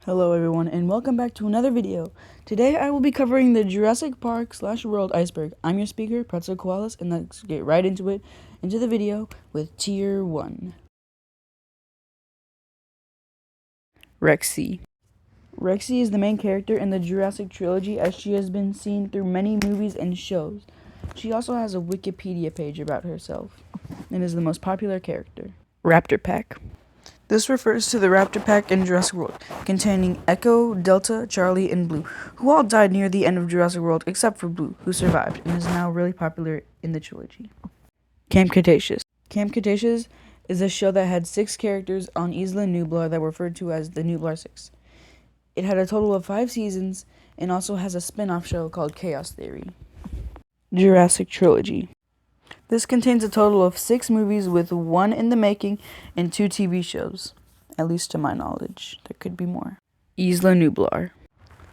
Hello everyone and welcome back to another video. Today I will be covering the Jurassic Park / World Iceberg. I'm your speaker, Pretzel Koalas, and let's get right into the video with Tier 1. Rexy. Rexy is the main character in the Jurassic trilogy as she has been seen through many movies and shows. She also has a Wikipedia page about herself and is the most popular character. Raptor Pack. This refers to the Raptor Pack in Jurassic World, containing Echo, Delta, Charlie, and Blue, who all died near the end of Jurassic World except for Blue, who survived and is now really popular in the trilogy. Camp Cretaceous. Camp Cretaceous is a show that had 6 characters on Isla Nublar that were referred to as the Nublar 6. It had a total of 5 seasons and also has a spin-off show called Chaos Theory. Jurassic Trilogy. This contains a total of 6 movies with 1 in the making and 2 TV shows. At least to my knowledge. There could be more. Isla Nublar.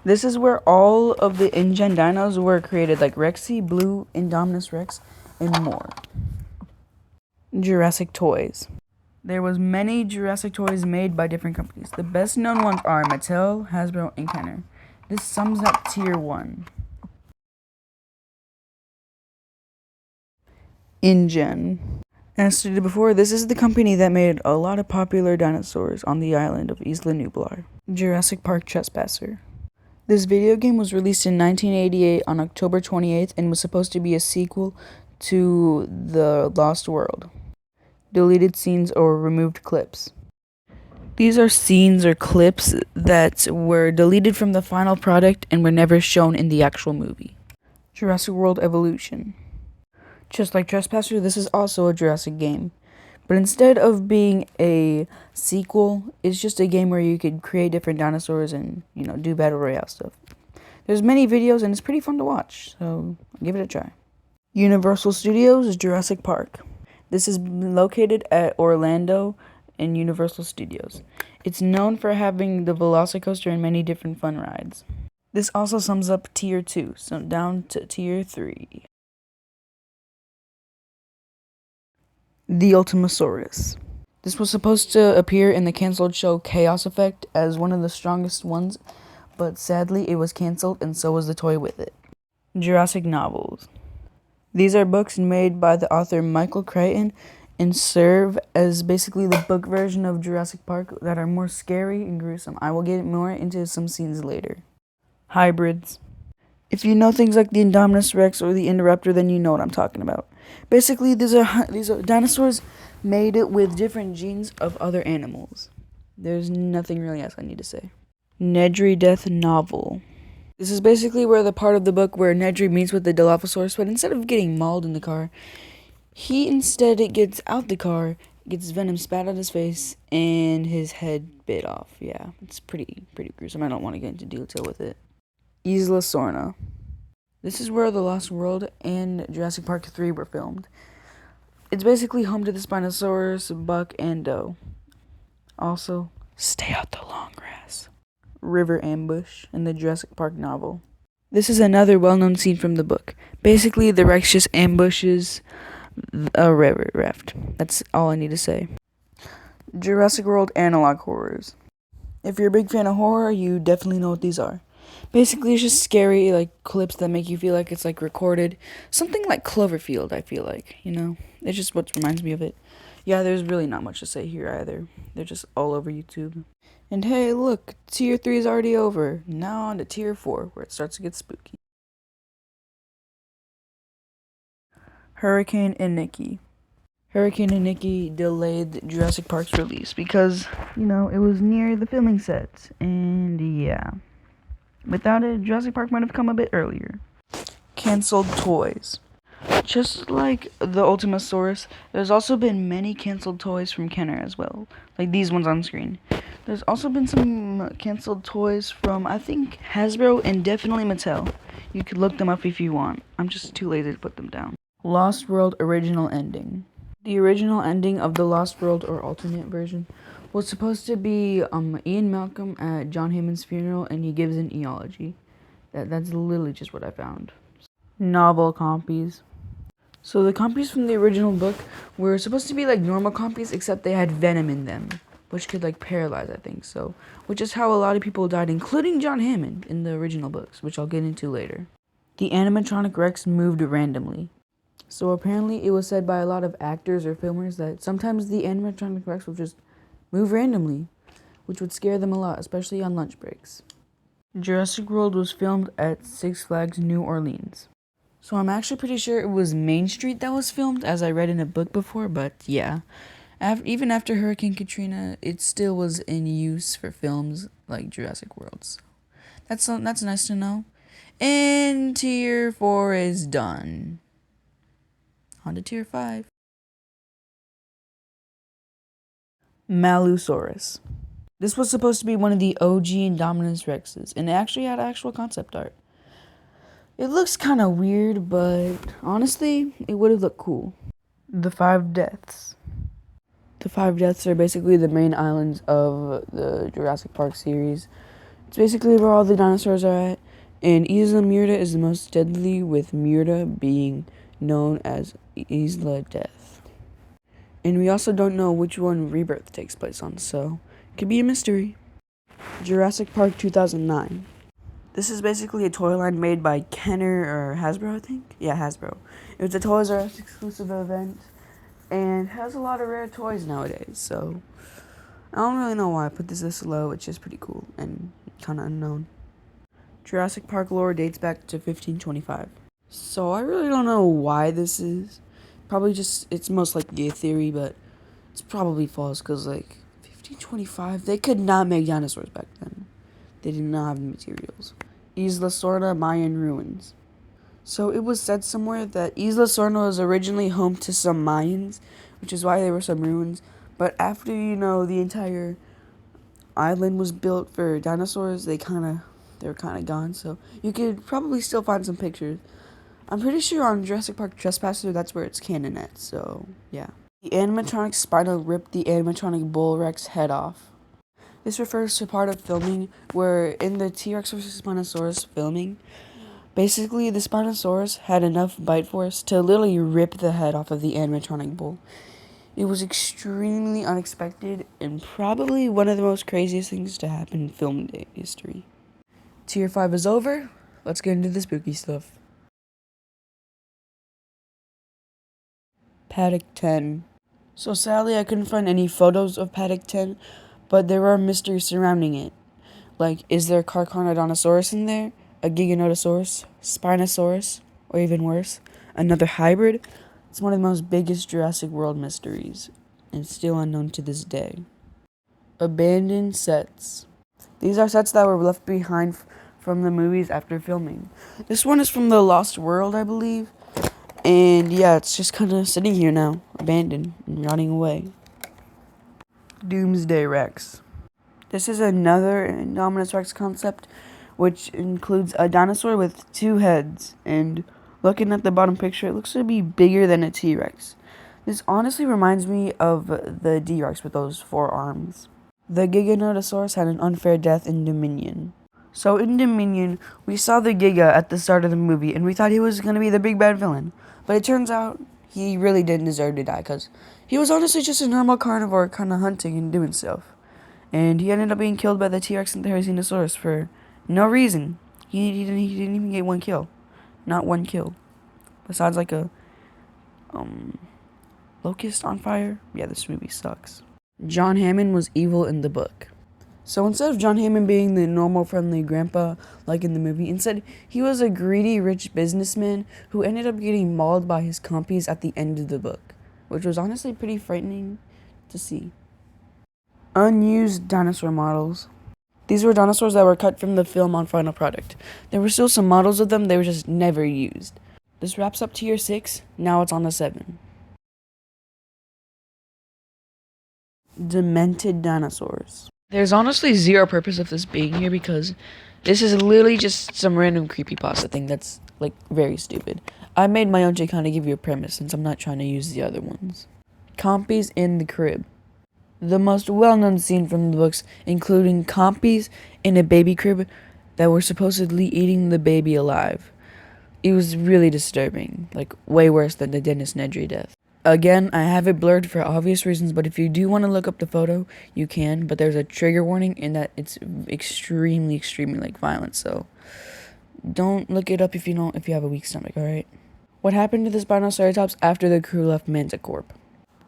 This is where all of the InGen dinos were created, like Rexy, Blue, Indominus Rex, and more. Jurassic Toys. There was many Jurassic toys made by different companies. The best known ones are Mattel, Hasbro, and Kenner. This sums up Tier 1. InGen. As stated before, this is the company that made a lot of popular dinosaurs on the island of Isla Nublar. Jurassic Park Trespasser. This video game was released in 1988 on October 28th and was supposed to be a sequel to The Lost World. Deleted scenes or removed clips. These are scenes or clips that were deleted from the final product and were never shown in the actual movie. Jurassic World Evolution. Just like Trespasser, this is also a Jurassic game. But instead of being a sequel, it's just a game where you could create different dinosaurs and, do battle royale stuff. There's many videos and it's pretty fun to watch, so give it a try. Universal Studios Jurassic Park. This is located at Orlando in Universal Studios. It's known for having the Velocicoaster and many different fun rides. This also sums up Tier 2, so down to Tier 3. The Ultimasaurus. This was supposed to appear in the cancelled show Chaos Effect as one of the strongest ones, but sadly it was cancelled and so was the toy with it. Jurassic Novels. These are books made by the author Michael Crichton and serve as basically the book version of Jurassic Park that are more scary and gruesome. I will get more into some scenes later. Hybrids. If you know things like the Indominus Rex or the Indoraptor, then you know what I'm talking about. Basically, these are dinosaurs made with different genes of other animals. There's nothing really else I need to say. Nedry Death Novel. This is basically where the part of the book where Nedry meets with the Dilophosaurus, but instead of getting mauled in the car, he instead gets out the car, gets venom spat out his face, and his head bit off. Yeah, it's pretty gruesome. I don't want to get into detail with it. Isla Sorna. This is where The Lost World and Jurassic Park 3 were filmed. It's basically home to the Spinosaurus, buck, and doe. Also, stay out the long grass. River Ambush in the Jurassic Park novel. This is another well-known scene from the book. Basically, the Rex just ambushes a river raft. That's all I need to say. Jurassic World Analog Horrors. If you're a big fan of horror, you definitely know what these are. Basically, it's just scary, clips that make you feel like it's, recorded. Something like Cloverfield, I feel like, It's just what reminds me of it. Yeah, there's really not much to say here either. They're just all over YouTube. And hey, look, Tier 3 is already over. Now on to Tier 4, where it starts to get spooky. Hurricane and Nikki. Hurricane and Nikki delayed Jurassic Park's release because, it was near the filming set. And yeah. Without it, Jurassic Park might have come a bit earlier. Cancelled toys. Just like the Ultimasaurus, there's also been many cancelled toys from Kenner as well. Like these ones on screen. There's also been some cancelled toys from, I think, Hasbro and definitely Mattel. You could look them up if you want. I'm just too lazy to put them down. Lost World Original Ending. The original ending of the Lost World or alternate version was supposed to be Ian Malcolm at John Hammond's funeral, and he gives an eulogy. That's literally just what I found. Novel copies. So the copies from the original book were supposed to be like normal copies, except they had venom in them. which could like paralyze, I think so. Which is how a lot of people died, including John Hammond in the original books, which I'll get into later. The animatronic Rex moved randomly. So apparently it was said by a lot of actors or filmers that sometimes the animatronic Rex will just move randomly, which would scare them a lot, especially on lunch breaks. Jurassic World was filmed at Six Flags New Orleans. So I'm actually pretty sure it was Main Street that was filmed, as I read in a book before, but yeah. Even after Hurricane Katrina, it still was in use for films like Jurassic World. So that's nice to know. And Tier 4 is done. On to Tier 5. Malusaurus. This was supposed to be one of the OG Indominus Rexes, and it actually had actual concept art. It looks kind of weird, but honestly, it would have looked cool. The Five Deaths. The Five Deaths are basically the main islands of the Jurassic Park series. It's basically where all the dinosaurs are at, and Isla Muerta is the most deadly, with Muerta being known as Isla Death. And we also don't know which one Rebirth takes place on, so it could be a mystery. Jurassic Park 2009. This is basically a toy line made by Kenner or Hasbro, I think? Yeah, Hasbro. It was a Toys R Us exclusive event and has a lot of rare toys nowadays, so I don't really know why I put this low. It's just pretty cool and kind of unknown. Jurassic Park lore dates back to 1525. So I really don't know why this is. Probably just, it's most likely a theory, but it's probably false because, like, 1525, they could not make dinosaurs back then. They did not have the materials. Isla Sorna Mayan ruins. So it was said somewhere that Isla Sorna was originally home to some Mayans, which is why there were some ruins. But after, the entire island was built for dinosaurs, they were kind of gone. So you could probably still find some pictures. I'm pretty sure on Jurassic Park Trespasser, that's where it's canon at. So yeah. The animatronic Spino ripped the animatronic Bull Rex head off. This refers to part of filming where in the T-Rex vs. Spinosaurus filming, basically the Spinosaurus had enough bite force to literally rip the head off of the animatronic bull. It was extremely unexpected and probably one of the most craziest things to happen in film history. Tier 5 is over. Let's get into the spooky stuff. Paddock 10. So sadly I couldn't find any photos of Paddock 10, but there are mysteries surrounding it. Like, is there a Carcharodontosaurus in there? A Giganotosaurus? Spinosaurus? Or even worse, another hybrid? It's one of the most biggest Jurassic World mysteries, and still unknown to this day. Abandoned sets. These are sets that were left behind from the movies after filming. This one is from The Lost World, I believe. And yeah, it's just kind of sitting here now, abandoned and rotting away. Doomsday Rex. This is another Indominus Rex concept, which includes a dinosaur with two heads, and looking at the bottom picture, it looks to be bigger than a T-Rex. This honestly reminds me of the D-Rex with those four arms. The Giganotosaurus had an unfair death in Dominion. So in Dominion, we saw the Giga at the start of the movie, and we thought he was going to be the big bad villain. But it turns out he really didn't deserve to die, because he was honestly just a normal carnivore kind of hunting and doing stuff. And he ended up being killed by the T-Rex and Therizinosaurus for no reason. He didn't even get one kill. Not one kill. Besides like a locust on fire. Yeah, this movie sucks. John Hammond was evil in the book. So instead of John Hammond being the normal friendly grandpa like in the movie, instead he was a greedy rich businessman who ended up getting mauled by his compies at the end of the book, which was honestly pretty frightening to see. Unused dinosaur models. These were dinosaurs that were cut from the film on Final Product. There were still some models of them, they were just never used. This wraps up Tier 6, now it's on to 7. Demented dinosaurs. There's honestly zero purpose of this being here because this is literally just some random creepypasta thing that's, like, very stupid. I made my own to kind of give you a premise since I'm not trying to use the other ones. Compies in the crib. The most well-known scene from the books, including compies in a baby crib that were supposedly eating the baby alive. It was really disturbing, like way worse than the Dennis Nedry death. Again, I have it blurred for obvious reasons, but if you do want to look up the photo, you can. But there's a trigger warning in that it's extremely, extremely like violent. So don't look it up if you have a weak stomach. All right. What happened to the Spinoceratops after the crew left Manticorp?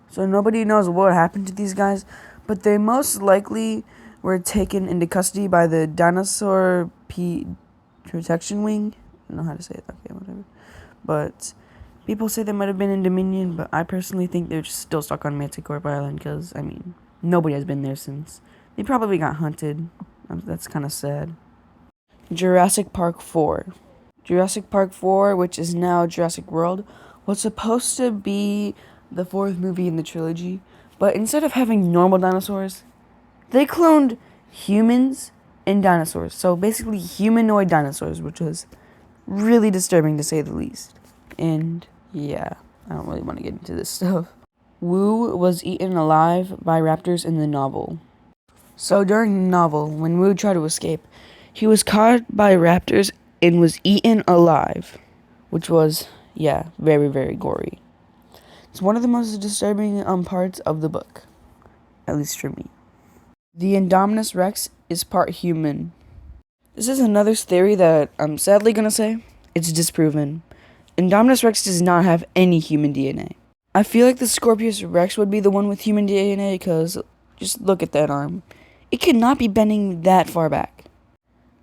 So nobody knows what happened to these guys, but they most likely were taken into custody by the Dinosaur Protection Wing. I don't know how to say it. Okay, whatever. But people say they might have been in Dominion, but I personally think they're still stuck on Manticorp Island because, I mean, nobody has been there since. They probably got hunted. That's kind of sad. Jurassic Park 4. Jurassic Park 4, which is now Jurassic World, was supposed to be the fourth movie in the trilogy, but instead of having normal dinosaurs, they cloned humans and dinosaurs. So basically humanoid dinosaurs, which was really disturbing to say the least. And yeah, I don't really want to get into this stuff. Wu was eaten alive by raptors in the novel. So during the novel, when Wu tried to escape, he was caught by raptors and was eaten alive, which was, yeah, very, very gory. It's one of the most disturbing parts of the book, at least for me. The Indominus Rex is part human. This is another theory that I'm sadly gonna say it's disproven. Indominus Rex does not have any human DNA. I feel like the Scorpius Rex would be the one with human DNA because just look at that arm. It cannot be bending that far back.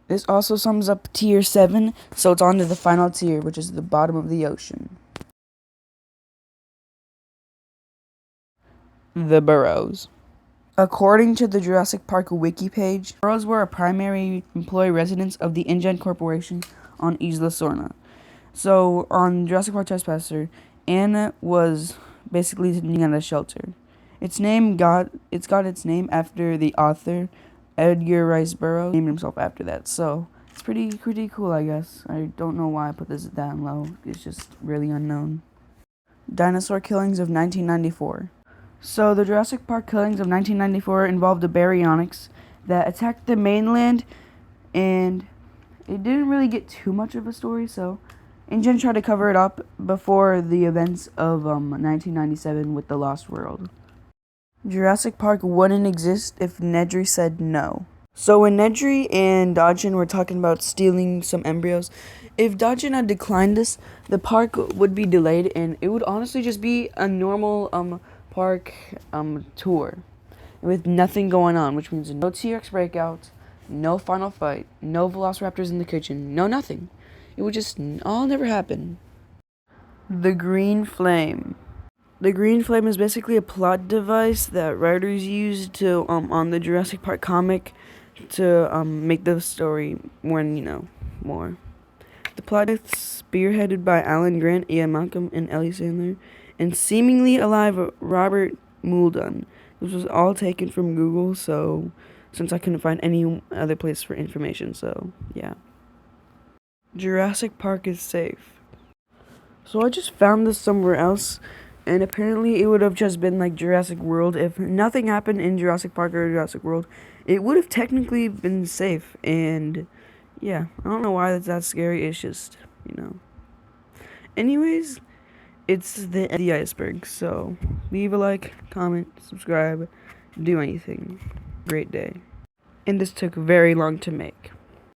This also sums up tier 7, so it's on to the final tier, which is the bottom of the ocean. The burrows. According to the Jurassic Park wiki page, burrows were a primary employee residence of the InGen Corporation on Isla Sorna. So, on Jurassic Park Trespasser, Anna was basically sitting at a shelter. It's got its name after the author, Edgar Rice Burroughs, named himself after that. So, it's pretty cool, I guess. I don't know why I put this down low. It's just really unknown. Dinosaur killings of 1994. So, the Jurassic Park killings of 1994 involved the baryonyx that attacked the mainland, and it didn't really get too much of a story, so InGen tried to cover it up before the events of 1997 with The Lost World. Jurassic Park wouldn't exist if Nedry said no. So when Nedry and Dodgen were talking about stealing some embryos, if Dodgen had declined this, the park would be delayed, and it would honestly just be a normal park tour with nothing going on, which means no T-Rex breakouts, no final fight, no velociraptors in the kitchen, no nothing. It would just all never happen. The Green Flame. The Green Flame is basically a plot device that writers used to on the Jurassic Park comic to make the story more. The plot is spearheaded by Alan Grant, Ian Malcolm, and Ellie Sandler, and seemingly alive Robert Muldoon. This was all taken from Google, so since I couldn't find any other place for information, so yeah. Jurassic Park is safe. So I just found this somewhere else, and apparently it would have just been like Jurassic World. If nothing happened in Jurassic Park or Jurassic World, it would have technically been safe, and yeah, I don't know why that's that scary. It's just, Anyways, it's the iceberg, so leave a like, comment, subscribe, do anything. Great day. And this took very long to make.